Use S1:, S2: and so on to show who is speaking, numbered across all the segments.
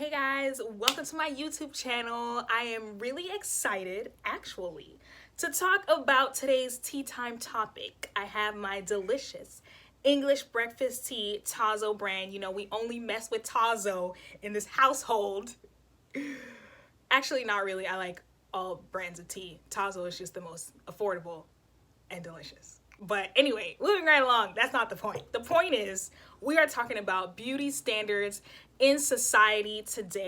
S1: Hey guys, welcome to my YouTube channel. I am really excited, actually, to talk about today's tea time topic. I have my delicious English breakfast tea, Tazo brand. You know, we only mess with Tazo in this household. Actually, not really. I like all brands of tea. Tazo is just the most affordable and delicious. But anyway, moving right along, that's not the point. The point is, we are talking about beauty standards in society today.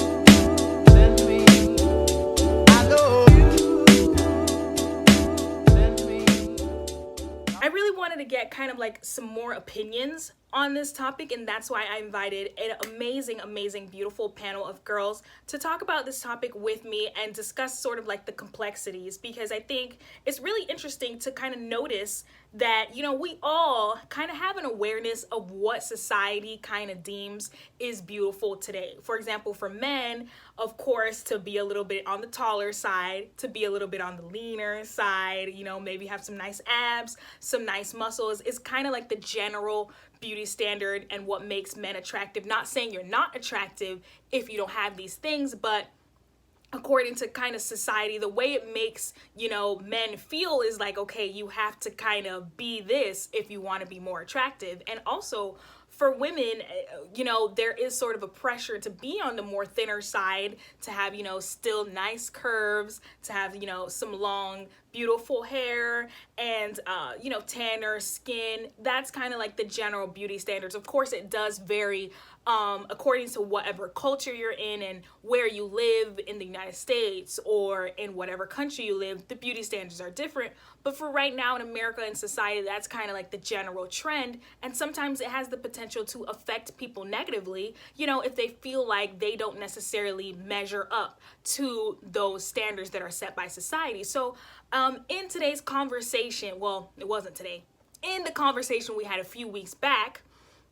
S1: I really wanted to get kind of like some more opinions on this topic, and that's why I invited an amazing, beautiful panel of girls to talk about this topic with me and discuss sort of like the complexities, because I think it's really interesting to kind of notice that, you know, we all kind of have an awareness of what society kind of deems is beautiful today. For example, for men, of course, to be a little bit on the taller side, to be a little bit on the leaner side, you know, maybe have some nice abs, some nice muscles is kind of like the general beauty standard and what makes men attractive. Not saying you're not attractive if you don't have these things, but according to kind of society, the way it makes, you know, men feel is like, okay, you have to kind of be this if you want to be more attractive. And also for women, you know, there is sort of a pressure to be on the more thinner side, to have, you know, still nice curves, to have, you know, some long, beautiful hair and, you know, tanner skin. That's kind of like the general beauty standards. Of course, it does vary according to whatever culture you're in and where you live in the United States or in whatever country you live, the beauty standards are different. But for right now in America and society, that's kind of like the general trend. And sometimes it has the potential to affect people negatively, you know, if they feel like they don't necessarily measure up to those standards that are set by society. So in today's conversation, well, it wasn't today, in the conversation we had a few weeks back,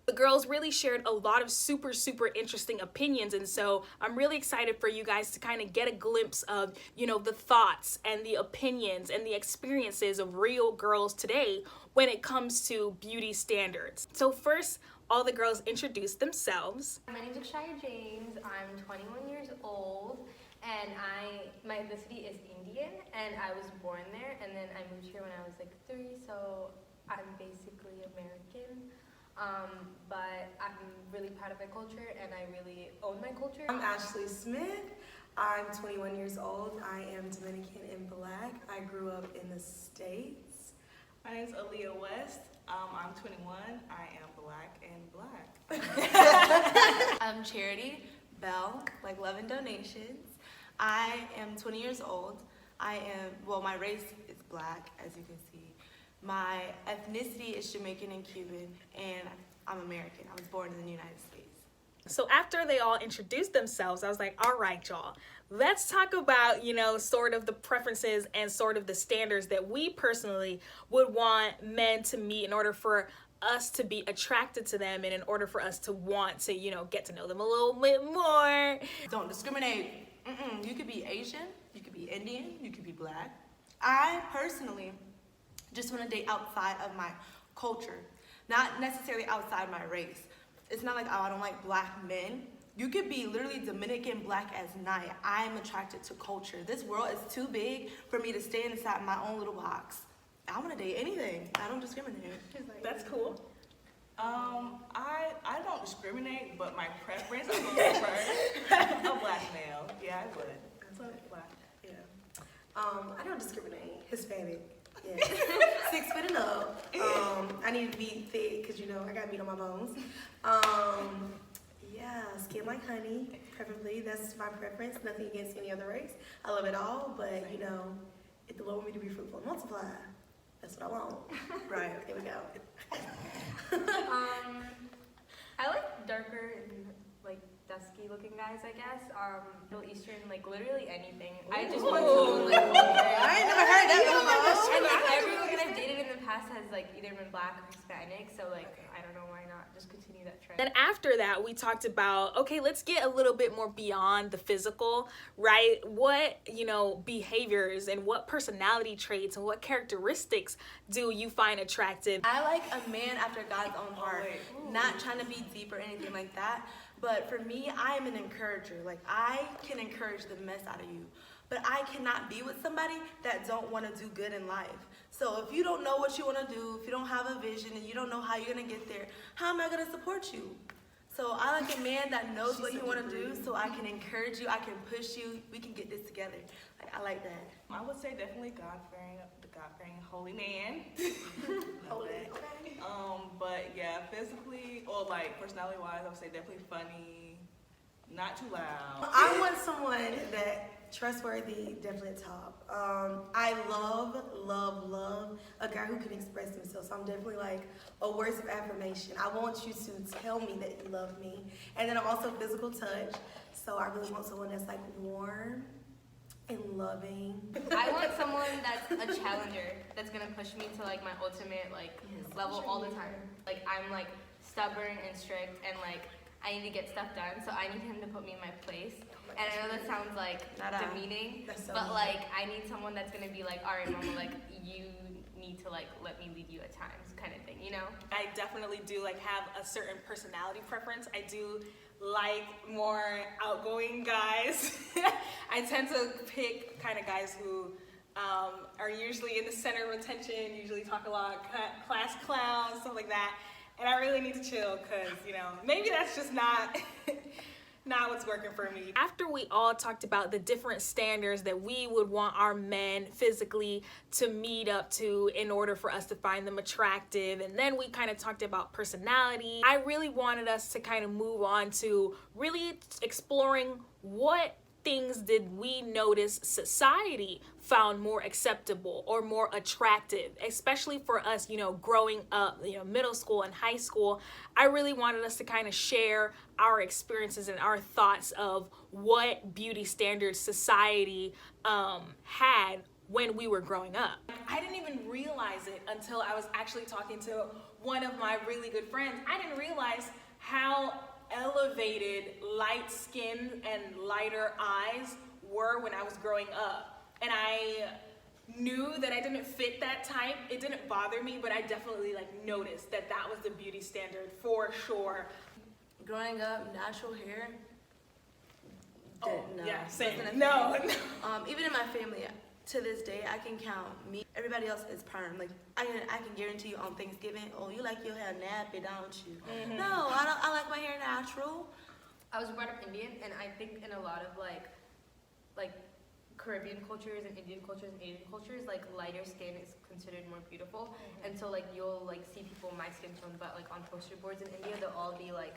S1: the girls really shared a lot of super interesting opinions, and so I'm really excited for you guys to kind of get a glimpse of, you know, the thoughts and the opinions and the experiences of real girls today when it comes to beauty standards. So first, all the girls introduce themselves.
S2: My name is Akshaya James. I'm 21 years old, and my ethnicity is Indian, and I was born there, and then I moved here when I was like 3, so I'm basically American. But I'm really proud of my culture and I really own my culture.
S3: I'm Ashley Smith. I'm 21 years old. I am Dominican and Black. I grew up in the States.
S4: My name is Aaliyah West. I'm 21. I am Black and Black.
S5: I'm Charity Bell, like Love and Donations. I am 20 years old. My race is Black, as you can see. My ethnicity is Jamaican and Cuban, and I'm American. I was born in the United States.
S1: So after they all introduced themselves, I was like, all right, y'all, let's talk about, you know, sort of the preferences and sort of the standards that we personally would want men to meet in order for us to be attracted to them and in order for us to want to, you know, get to know them a little bit more.
S5: Don't discriminate. You could be Asian, you could be Indian, you could be Black. I personally just want to date outside of my culture, not necessarily outside my race. It's not like, oh, I don't like Black men. You could be literally Dominican Black as night. I am attracted to culture. This world is too big for me to stay inside my own little box. I want to date anything. I don't discriminate.
S1: That's cool.
S4: I don't discriminate, but my preference, I would prefer a Black male. Yeah, I would. So Black, yeah.
S3: I don't discriminate. Hispanic. Yeah. 6 foot and up. I need to be thick because, you know, I got meat on my bones. Yeah, skin like honey, preferably. That's my preference. Nothing against any other race. I love it all, but, you know, if the Lord want me to be fruitful and multiply, that's what I want. Right, here we go.
S2: I like darker and like dusky looking guys, I guess. Middle Eastern, like literally anything. I just want someone like
S5: I ain't never heard that before.
S2: and everyone that I've dated in the past has like either been Black or Hispanic, so like I don't know why not just continue that trend.
S1: Then after that, we talked about, okay, let's get a little bit more beyond the physical, right? What, you know, behaviors and what personality traits and what characteristics do you find attractive?
S5: I like a man after God's own heart. Not trying to be deep or anything like that, But for me, I am an encourager. Like, I can encourage the mess out of you. But I cannot be with somebody that don't want to do good in life. So if you don't know what you want to do, if you don't have a vision and you don't know how you're going to get there, how am I going to support you? So I like a man that knows what he want to do, so I can encourage you, I can push you, we can get this together. Like, I like that.
S4: I would say definitely the God-fearing holy man.
S3: Holy,
S4: that.
S3: okay.
S4: But yeah, physically or like personality-wise, I would say definitely funny, not too loud.
S3: I want someone that trustworthy, definitely top. I love a guy who can express himself. So I'm definitely like a words of affirmation. I want you to tell me that you love me. And then I'm also physical touch. So I really want someone that's like warm and loving.
S2: I want someone that's a challenger, that's gonna push me to like my ultimate like level all the time. Like I'm like stubborn and strict and like I need to get stuff done, so I need him to put me in my place. And I know that sounds like demeaning, but like I need someone that's gonna be like, all right, mama, like you need to like let me lead you at times, kind of thing, you know?
S1: I definitely do like have a certain personality preference. I do like more outgoing guys. I tend to pick kind of guys who are usually in the center of attention, usually talk a lot, class clowns, stuff like that. And I really need to chill because, you know, maybe that's just not what's working for me. After we all talked about the different standards that we would want our men physically to meet up to in order for us to find them attractive, and then we kind of talked about personality, I really wanted us to kind of move on to really exploring what things did we notice society found more acceptable or more attractive, especially for us, you know, growing up, you know, middle school and high school. I really wanted us to kind of share our experiences and our thoughts of what beauty standards society had when we were growing up. I didn't even realize it until I was actually talking to one of my really good friends. I didn't realize how elevated light skin and lighter eyes were when I was growing up. And I knew that I didn't fit that type. It didn't bother me, but I definitely like noticed that that was the beauty standard for sure.
S5: Growing up, natural hair.
S1: Oh,
S5: no,
S1: yeah, same.
S5: wasn't a
S1: No.
S5: thing. Even in my family, to this day, I can count me. Everybody else is perm. Like I can guarantee you on Thanksgiving, oh, you like your hair nappy, don't you?
S1: Mm-hmm.
S5: No, I don't. I like my hair natural.
S2: I was brought up Indian, and I think in a lot of like Caribbean cultures and Indian cultures and Asian cultures, like lighter skin is considered more beautiful. Mm-hmm. And so like you'll like see people my skin tone, but like on poster boards in India, they'll all be like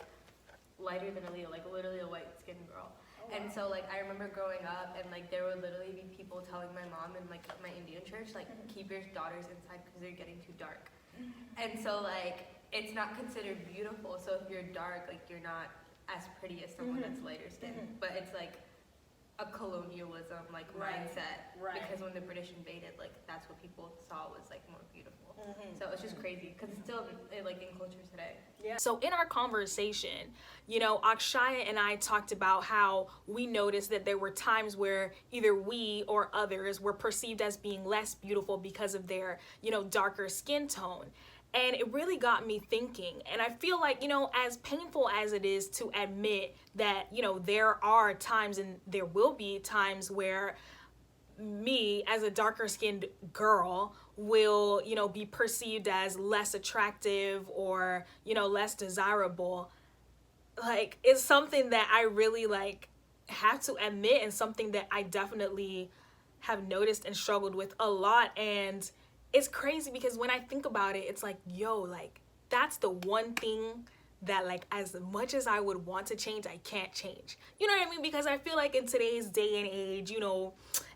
S2: lighter than a Leo, like literally a white skinned girl. And so like I remember growing up and like there would literally be people telling my mom in like my Indian church like keep your daughters inside because they're getting too dark. And so like it's not considered beautiful. So if you're dark, like you're not as pretty as someone that's lighter skinned. But it's like a colonialism like mindset because when the British invaded, like that's what people saw was like more beautiful. So it's just crazy because it's still like in culture today.
S1: Yeah. So in our conversation, you know, Akshaya and I talked about how we noticed that there were times where either we or others were perceived as being less beautiful because of their, you know, darker skin tone. And it really got me thinking. And I feel like, you know, as painful as it is to admit that, you know, there are times and there will be times where me as a darker skinned girl will, you know, be perceived as less attractive or, you know, less desirable. Like, it's something that I really like have to admit and something that I definitely have noticed and struggled with a lot. And it's crazy because when I think about it, it's like, yo, like that's the one thing that like as much as I would want to change, I can't change. You know what I mean? Because I feel like in today's day and age, you know,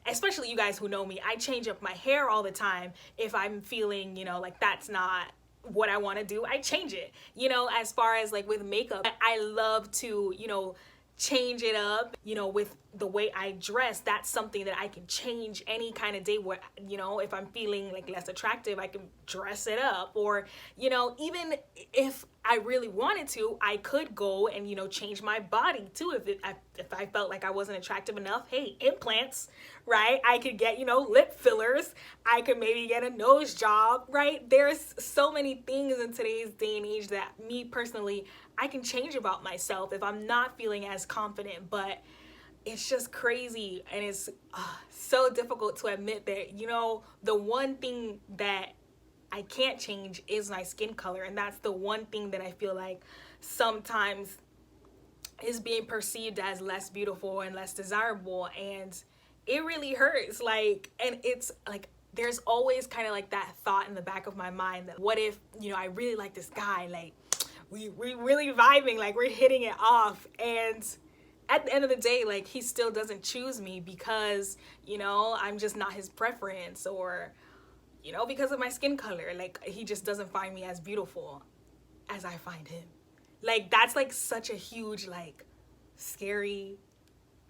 S1: especially you guys who know me, I change up my hair all the time. If I'm feeling, you know, like that's not what I want to do, I change it. You know, as far as like with makeup, I love to, you know, change it up, you know, with the way I dress. That's something that I can change any kind of day where, you know, if I'm feeling like less attractive, I can dress it up. Or, you know, even if I really wanted to, I could go and, you know, change my body too. If I felt like I wasn't attractive enough, hey, implants, right? I could get, you know, lip fillers. I could maybe get a nose job, right? There's so many things in today's day and age that me personally, I can change about myself if I'm not feeling as confident. But it's just crazy, and it's so difficult to admit that, you know, the one thing that I can't change is my skin color, and that's the one thing that I feel like sometimes is being perceived as less beautiful and less desirable, and it really hurts. Like, and it's like there's always kind of like that thought in the back of my mind that what if, you know, I really like this guy, like we really vibing, like we're hitting it off, and at the end of the day, like, he still doesn't choose me because, you know, I'm just not his preference, or, you know, because of my skin color. Like, he just doesn't find me as beautiful as I find him. Like, that's like such a huge, like, scary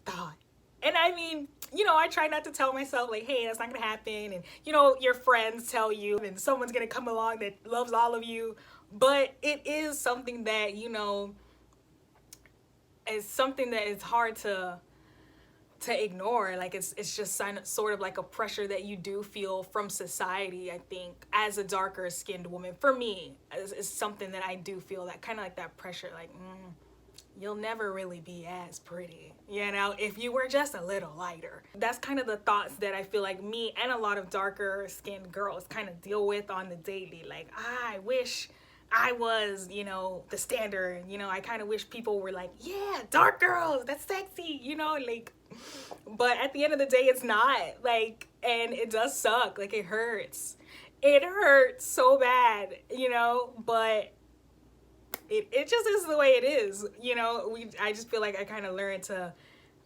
S1: thought. And I mean, you know, I try not to tell myself, like, hey, that's not gonna happen. And, you know, your friends tell you, and someone's gonna come along that loves all of you. But it is something that, you know, is something that is hard to ignore. Like, it's just sort of like a pressure that you do feel from society, I think, as a darker skinned woman. For me, is something that I do feel, that kind of like that pressure, like, you'll never really be as pretty, you know, if you were just a little lighter. That's kind of the thoughts that I feel like me and a lot of darker skinned girls kind of deal with on the daily. Like, I wish I was, you know, the standard, you know, I kind of wish people were like, yeah, dark girls, that's sexy, you know, like, but at the end of the day, it's not, like, and it does suck, like, it hurts so bad, you know, but it just is the way it is, you know. I just feel like I kind of learned to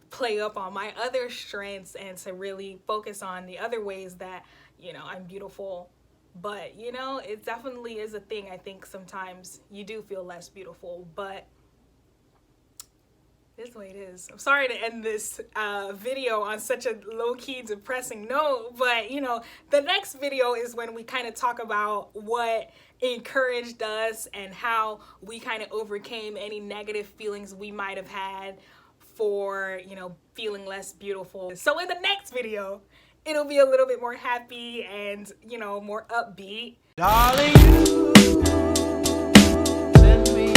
S1: play up on my other strengths and to really focus on the other ways that, you know, I'm beautiful. But, you know, it definitely is a thing. I think sometimes you do feel less beautiful, but this is the way it is. I'm sorry to end this video on such a low-key depressing note, but, you know, the next video is when we kind of talk about what encouraged us and how we kind of overcame any negative feelings we might have had for, you know, feeling less beautiful. So in the next video, it'll be a little bit more happy and, you know, more upbeat.
S6: Darling, you send me